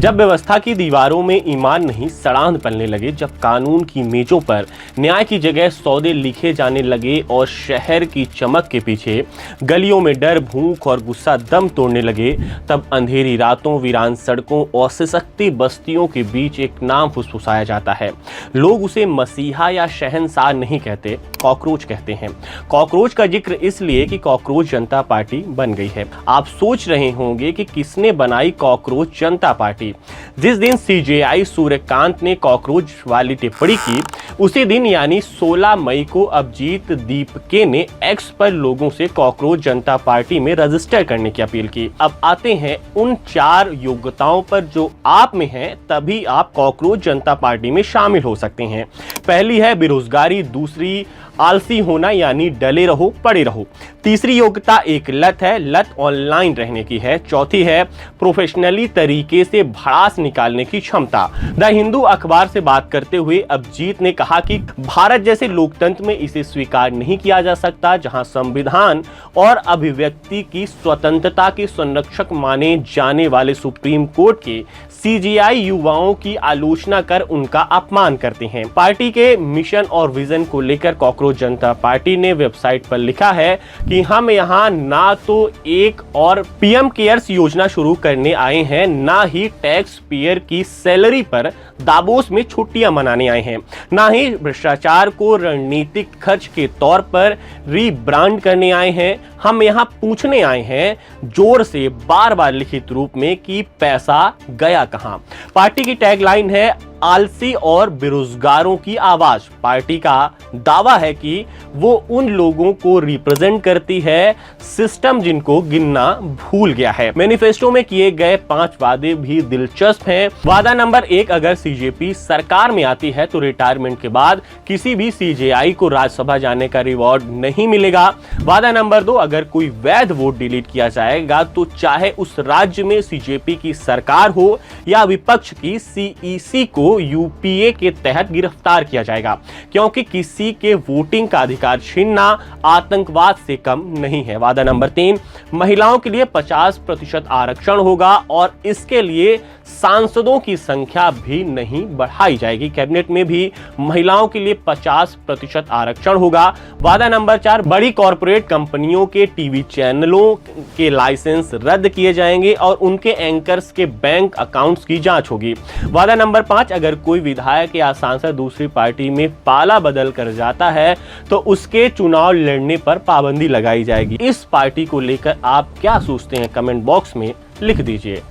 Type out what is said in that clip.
जब व्यवस्था की दीवारों में ईमान नहीं सड़ांध पलने लगे, जब कानून की मेजों पर न्याय की जगह सौदे लिखे जाने लगे और शहर की चमक के पीछे गलियों में डर, भूख और गुस्सा दम तोड़ने लगे, तब अंधेरी रातों, वीरान सड़कों और सिसकती बस्तियों के बीच एक नाम फुसफुसाया जाता है। लोग उसे मसीहा या शहंशाह नहीं कहते, कॉकरोच कहते हैं। कॉकरोच का जिक्र इसलिए कि कॉकरोच जनता पार्टी बन गई है। आप सोच रहे होंगे कि किसने बनाई कॉकरोच जनता पार्टी। जिस दिन सीजेआई सूर्यकांत ने कॉकरोच वाली टिप्पणी की, उसी दिन यानी 16 मई को अभिजीत दीपके ने एक्स पर लोगों से कॉकरोच जनता पार्टी में रजिस्टर करने की अपील की। अब आते हैं उन 4 योग्यताओं पर जो आप में हैं, तभी आप कॉकरोच जनता पार्टी में शामिल हो सकते हैं। पहली है बेरोजगारी, दूसरी आलसी होना यानी डले रहो पड़े रहो, तीसरी योग्यता एक लत है, लत ऑनलाइन रहने की है, चौथी है प्रोफेशनली तरीके से भड़ास निकालने की क्षमता। द हिंदू अखबार से बात करते हुए अभिजीत ने कहा कि भारत जैसे लोकतंत्र में इसे स्वीकार नहीं किया जा सकता, जहां संविधान और अभिव्यक्ति की स्वतंत्रता के संरक्षक माने जाने वाले सुप्रीम कोर्ट के सीजेआई युवाओं की आलोचना कर उनका अपमान करते हैं। पार्टी के मिशन और विजन को लेकर कॉकरोच जनता पार्टी ने वेबसाइट पर लिखा है कि हम यहाँ ना तो एक और पीएम केयर्स योजना शुरू करने आए हैं, ना ही टैक्स पेयर की सैलरी पर दावोस में छुट्टियां मनाने आए हैं, ना ही भ्रष्टाचार को रणनीतिक खर्च के तौर पर रीब्रांड करने आए हैं। हम यहाँ पूछने आए हैं जोर से बार बार लिखित रूप में कि पैसा गया कहां। पार्टी की टैगलाइन है आलसी और बेरोजगारों की आवाज। पार्टी का दावा है कि वो उन लोगों को रिप्रेजेंट करती है सिस्टम जिनको गिनना भूल गया है। मैनिफेस्टो में किए गए 5 वादे भी दिलचस्प हैं। वादा नंबर 1, अगर सीजेपी सरकार में आती है तो रिटायरमेंट के बाद किसी भी सीजेआई को राज्यसभा जाने का रिवॉर्ड नहीं मिलेगा। वादा नंबर 2, अगर कोई वैध वोट डिलीट किया जाएगा तो चाहे उस राज्य में सीजेपी की सरकार हो या विपक्ष की, सीईसी को यूपीए के तहत गिरफ्तार किया जाएगा, क्योंकि किसी के वोटिंग का अधिकार छीनना आतंकवाद से कम नहीं है। वादा नंबर 3, महिलाओं के लिए 50% आरक्षण होगा और इसके लिए सांसदों की संख्या भी नहीं बढ़ाई जाएगी। कैबिनेट में भी महिलाओं के लिए 50% आरक्षण होगा। वादा नंबर 4, बड़ी कॉर्पोरेट कंपनियों के टीवी चैनलों के लाइसेंस रद्द किए जाएंगे और उनके एंकर्स के बैंक अकाउंट्स की जांच होगी। वादा नंबर 5, अगर कोई विधायक या सांसद दूसरी पार्टी में पाला बदल कर जाता है तो उसके चुनाव लड़ने पर पाबंदी लगाई जाएगी। इस पार्टी को लेकर आप क्या सोचते हैं, कमेंट बॉक्स में लिख दीजिए।